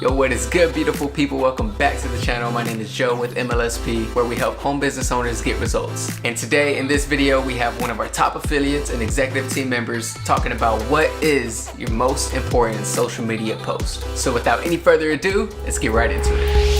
Yo, what is good, beautiful people? Welcome back to the channel. My name is Joe with MLSP, where we help home business owners get results. And today in this video, we have one of our top affiliates and executive team members talking about what is your most important social media post. So without any further ado, let's get right into it.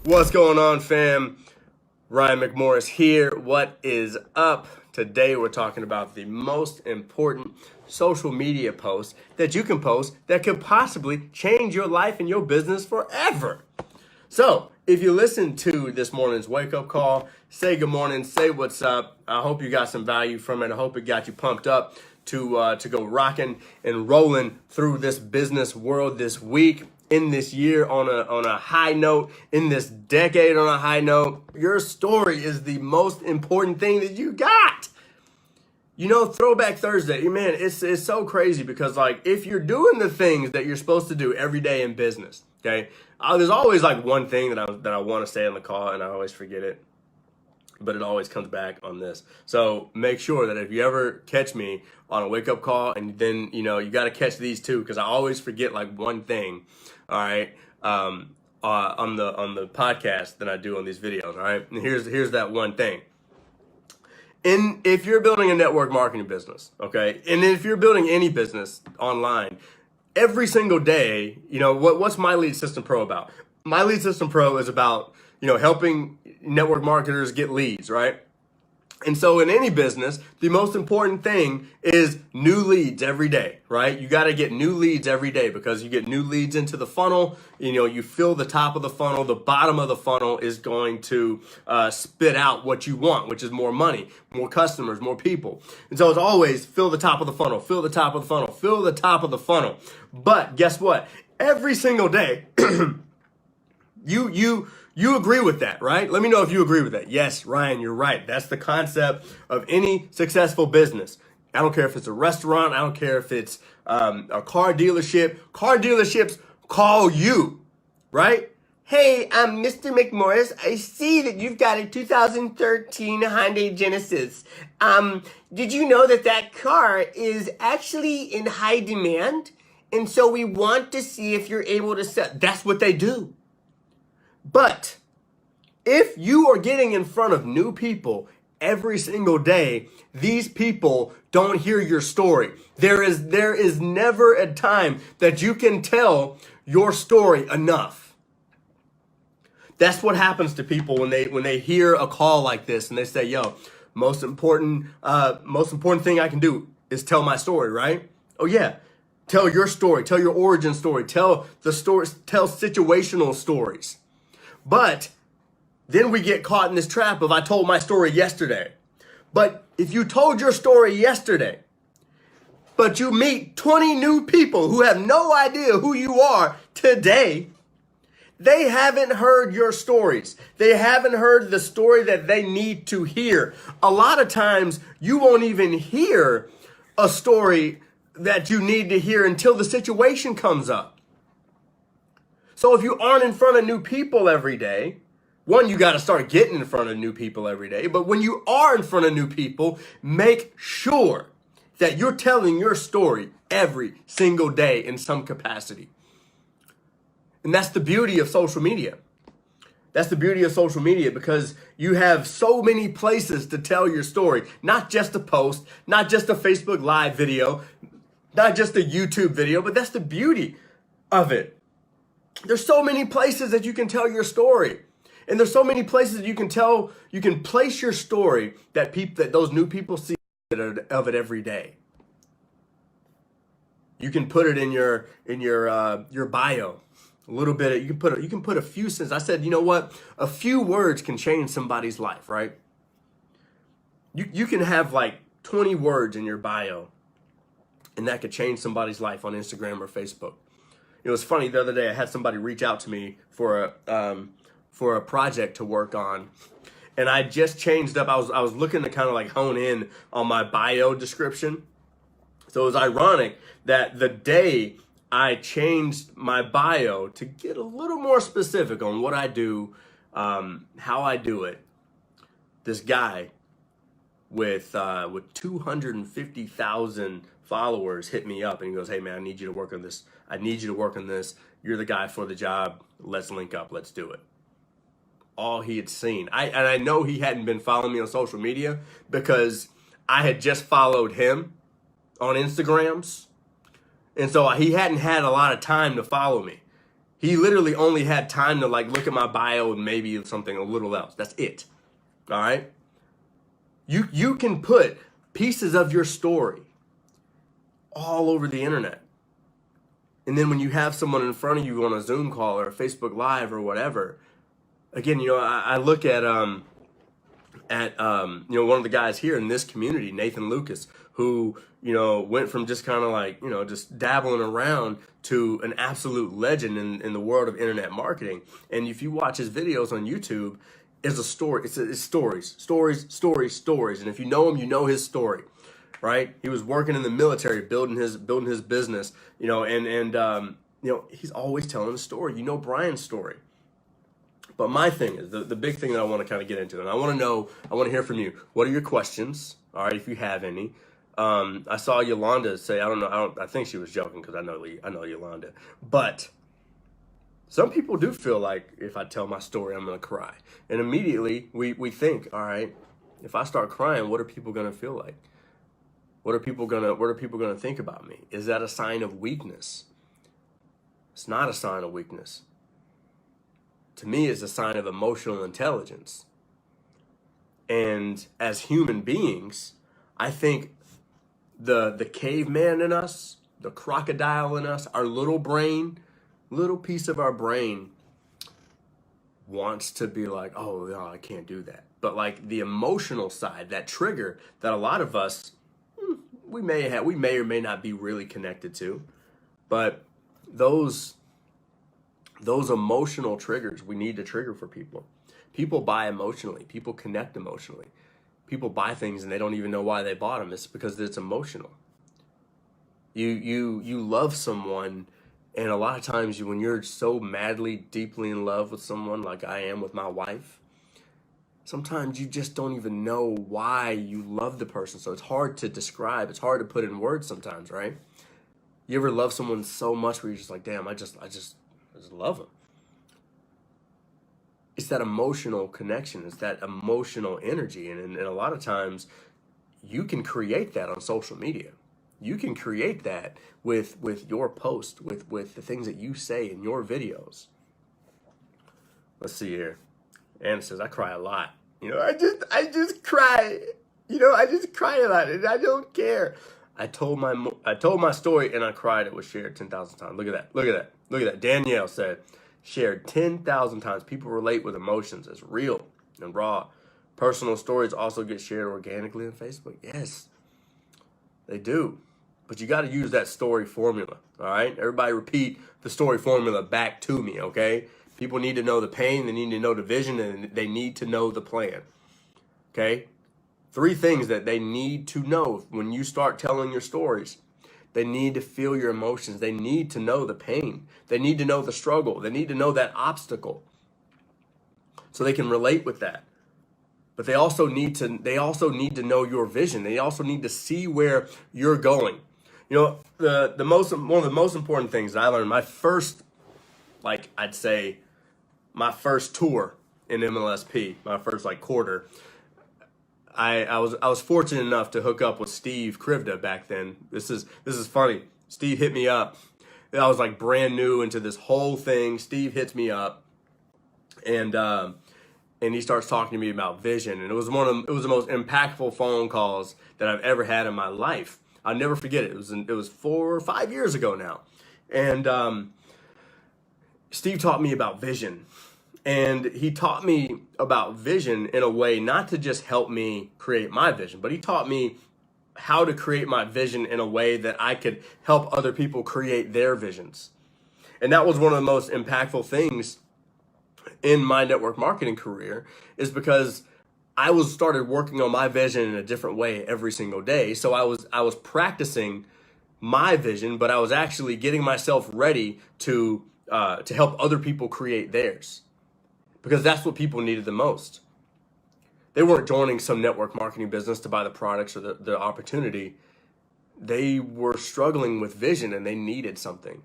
What's going on, fam? Ryan McMorris here. What is up? Today we're talking about the most important social media post that you can post that could possibly change your life and your business forever. So if you listen to this morning's wake-up call, say good morning, say what's up. I hope you got some value from it. I hope it got you pumped up to go rocking and rolling through this business world this week, in this year on a high note, in this decade on a high note. Your story is the most important thing that you got. You know, Throwback Thursday, man, it's so crazy because, like, if you're doing the things that you're supposed to do every day in business, okay, there's always like one thing that I want to say on the call, and I always forget it, but it always comes back on this. So make sure that if you ever catch me on a wake-up call, and then, you know, you got to catch these two, because I always forget like one thing, all right, on the podcast that I do on these videos, all right? And here's that one thing. If you're building a network marketing business, okay, and if you're building any business online, every single day, you know, what's My Lead System Pro about? My Lead System Pro is about, you know, helping network marketers get leads, right? And so in any business, the most important thing is new leads every day, right? You got to get new leads every day, because you get new leads into the funnel. You know, you fill the top of the funnel. The bottom of the funnel is going to spit out what you want, which is more money, more customers, more people. And so it's always fill the top of the funnel, fill the top of the funnel, fill the top of the funnel. But guess what? Every single day, you agree with that, right? Let me know if you agree with that. Yes, Ryan, you're right. That's the concept of any successful business. I don't care if it's a restaurant. I don't care if it's a car dealership. Car dealerships call you, right? Hey, I'm Mr. McMorris. I see that you've got a 2013 Hyundai Genesis. Did you know that car is actually in high demand? And so we want to see if you're able to sell. That's what they do. But if you are getting in front of new people every single day, these people don't hear your story. There is never a time that you can tell your story enough. That's what happens to people when they hear a call like this and they say, "Yo, most important thing I can do is tell my story," right? Oh yeah. Tell your story, tell your origin story, tell the stories, tell situational stories. But then we get caught in this trap of, I told my story yesterday. But if you told your story yesterday, but you meet 20 new people who have no idea who you are today, they haven't heard your stories. They haven't heard the story that they need to hear. A lot of times you won't even hear a story that you need to hear until the situation comes up. So if you aren't in front of new people every day, one, you got to start getting in front of new people every day. But when you are in front of new people, make sure that you're telling your story every single day in some capacity. And that's the beauty of social media. That's the beauty of social media, because you have so many places to tell your story. Not just a post, not just a Facebook Live video, not just a YouTube video, but that's the beauty of it. There's so many places that you can tell your story. And there's so many places you can place your story that those new people see of it every day. You can put it in your bio. A little bit, you can put a few sentences. I said, you know what? A few words can change somebody's life, right? You can have like 20 words in your bio, and that could change somebody's life on Instagram or Facebook. It was funny, the other day I had somebody reach out to me for a project to work on, and I just changed up. I was looking to kind of like hone in on my bio description. So it was ironic that the day I changed my bio to get a little more specific on what I do, how I do it, this guy with 250,000 followers hit me up and he goes, hey man, I need you to work on this. I need you to work on this. You're the guy for the job. Let's link up. Let's do it. All he had seen. I know he hadn't been following me on social media because I had just followed him on Instagrams. And so he hadn't had a lot of time to follow me. He literally only had time to like look at my bio and maybe something a little else. That's it. All right. You can put pieces of your story all over the internet. And then when you have someone in front of you on a Zoom call or a Facebook Live or whatever, again, I look at one of the guys here in this community, Nathan Lucas, who, went from just kind of like, just dabbling around to an absolute legend in the world of internet marketing. And if you watch his videos on YouTube, it's a story. It's stories. And if you know him, you know his story, right? He was working in the military, building his business, he's always telling a story. You know Brian's story. But my thing is, the big thing that I want to kind of get into, and I want to hear from you. What are your questions? All right, if you have any. I saw Yolanda say, I think she was joking because I know Yolanda. But some people do feel like if I tell my story, I'm going to cry. And immediately we think, all right, if I start crying, what are people going to feel like? What are people going to think about me? Is that a sign of weakness? It's not a sign of weakness. To me, it's a sign of emotional intelligence. And as human beings, I think the caveman in us, the crocodile in us, our little piece of our brain wants to be like, oh, no, I can't do that. But like the emotional side, that trigger that a lot of us, we may or may not be really connected to, but those emotional triggers we need to trigger for people. People buy emotionally. People connect emotionally. People buy things and they don't even know why they bought them. It's because it's emotional. You love someone, and a lot of times when you're so madly, deeply in love with someone like I am with my wife, sometimes you just don't even know why you love the person. So it's hard to describe. It's hard to put in words sometimes, right? You ever love someone so much where you're just like, damn, I just love them. It's that emotional connection. It's that emotional energy. And a lot of times you can create that on social media. You can create that with your post, with the things that you say in your videos. Let's see here. Anna says, I cry a lot. I just cry. I just cry a lot and I don't care. I told my story and I cried. It was shared 10,000 times. Look at that. Danielle said, shared 10,000 times. People relate with emotions. It's real and raw. Personal stories also get shared organically on Facebook. Yes, they do. But you got to use that story formula. All right. Everybody repeat the story formula back to me. Okay. People need to know the pain. They need to know the vision, and they need to know the plan. Okay. 3 things that they need to know when you start telling your stories. They need to feel your emotions. They need to know the pain. They need to know the struggle. They need to know that obstacle so they can relate with that. But they also need to know your vision. They also need to see where you're going. One of the most important things that I learned my first tour in MLSP, my first quarter. I was fortunate enough to hook up with Steve Krivda back then. This is funny. Steve hit me up. I was brand new into this whole thing. Steve hits me up, and he starts talking to me about vision. And it was the most impactful phone calls that I've ever had in my life. I'll never forget it. It was 4 or 5 years ago now, and Steve taught me about vision. And he taught me about vision in a way not to just help me create my vision, but he taught me how to create my vision in a way that I could help other people create their visions. And that was one of the most impactful things in my network marketing career, is because I started working on my vision in a different way every single day. So I was practicing my vision, but I was actually getting myself ready to help other people create theirs. Because that's what people needed the most. They weren't joining some network marketing business to buy the products or the opportunity. they were struggling with vision and they needed something.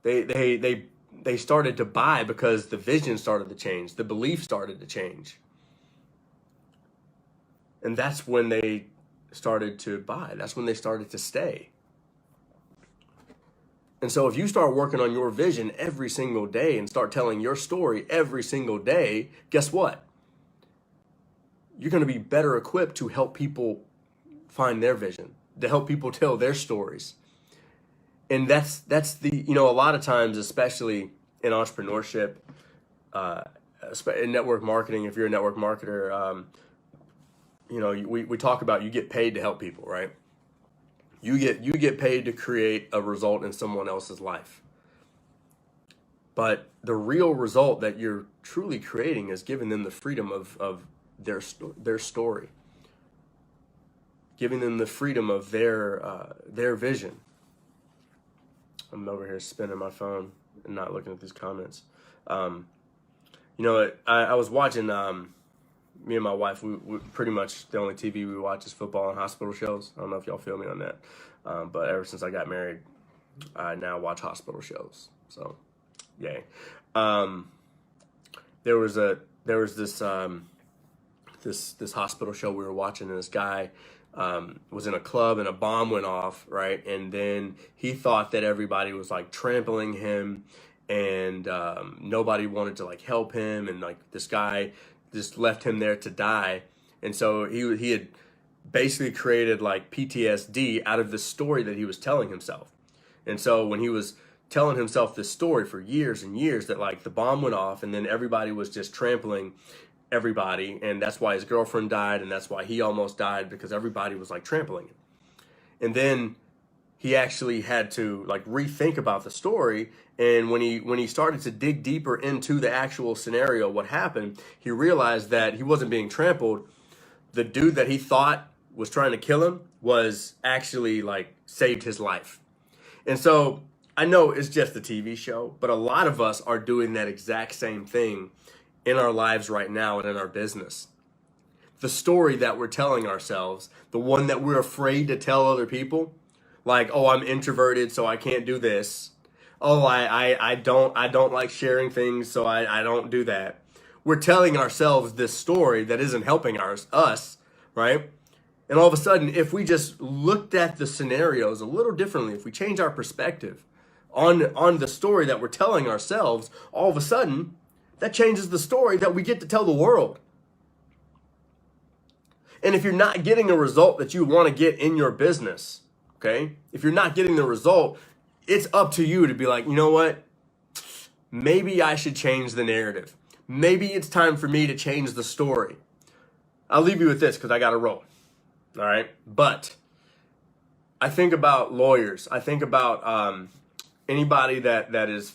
They started to buy because the vision started to change, the belief started to change. And that's when they started to buy. That's when they started to stay. And so if you start working on your vision every single day and start telling your story every single day, guess what? You're going to be better equipped to help people find their vision, to help people tell their stories. And that's the, a lot of times, especially in entrepreneurship, in network marketing, if you're a network marketer, we talk about you get paid to help people, right? You get paid to create a result in someone else's life. But the real result that you're truly creating is giving them the freedom of their story, giving them the freedom of their vision. I'm over here spinning my phone and not looking at these comments. I was watching. Me and my wife, we pretty much the only TV we watch is football and hospital shows. I don't know if y'all feel me on that, but ever since I got married, I now watch hospital shows. So, yay. There was this hospital show we were watching, and this guy was in a club and a bomb went off, right? And then he thought that everybody was like trampling him, and nobody wanted to like help him, and like this guy just left him there to die. And so he had basically created like PTSD out of the story that he was telling himself. And so when he was telling himself this story for years and years, that like the bomb went off and then everybody was just trampling everybody, and that's why his girlfriend died, and that's why he almost died, because everybody was like trampling him. And then he actually had to like rethink about the story. And when he started to dig deeper into the actual scenario, what happened, he realized that he wasn't being trampled. The dude that he thought was trying to kill him was actually like saved his life. And so I know it's just a TV show, but a lot of us are doing that exact same thing in our lives right now and in our business. The story that we're telling ourselves, the one that we're afraid to tell other people, like, oh, I'm introverted, so I can't do this. Oh, I don't like sharing things, so I don't do that. We're telling ourselves this story that isn't helping us, right? And all of a sudden, if we just looked at the scenarios a little differently, if we change our perspective on the story that we're telling ourselves, all of a sudden, that changes the story that we get to tell the world. And if you're not getting a result that you want to get in your business, okay? If you're not getting the result, it's up to you to be like, you know what? Maybe I should change the narrative. Maybe it's time for me to change the story. I'll leave you with this because I got to roll. All right? But I think about lawyers. I think about anybody that is,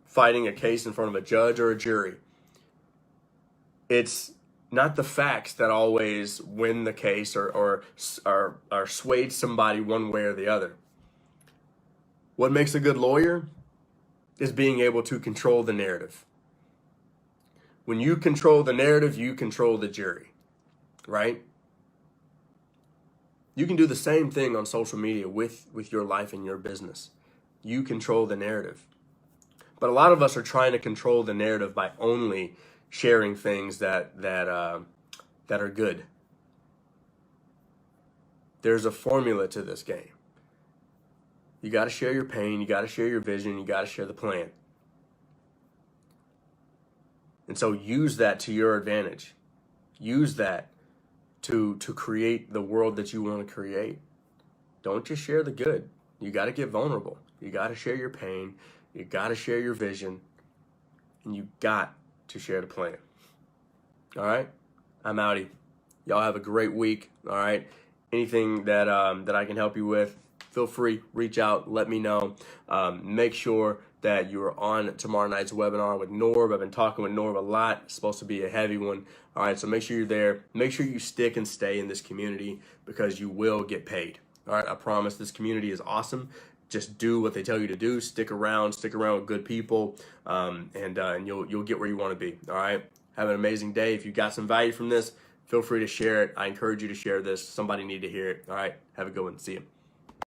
fighting a case in front of a judge or a jury. It's not the facts that always win the case or swayed somebody one way or the other. What makes a good lawyer is being able to control the narrative. When you control the narrative, you control the jury, right? You can do the same thing on social media with your life and your business. You control the narrative. But a lot of us are trying to control the narrative by only sharing things that are good. There's a formula to this game. You got to share your pain, you got to share your vision, you got to share the plan. And so use that to your advantage. Use that to create the world that you want to create. Don't just share the good. You got to get vulnerable. You got to share your pain. You got to share your vision. And you got to share the plan. All right? I'm outie. Y'all have a great week. All right? Anything that I can help you with, feel free, reach out, let me know. Make sure that you're on tomorrow night's webinar with Norb. I've been talking with Norb a lot. It's supposed to be a heavy one. All right, so make sure you're there. Make sure you stick and stay in this community because you will get paid. All right, I promise this community is awesome. Just do what they tell you to do. Stick around with good people, and you'll get where you want to be. All right, have an amazing day. If you got some value from this, feel free to share it. I encourage you to share this. Somebody need to hear it. All right, have a good one. See you.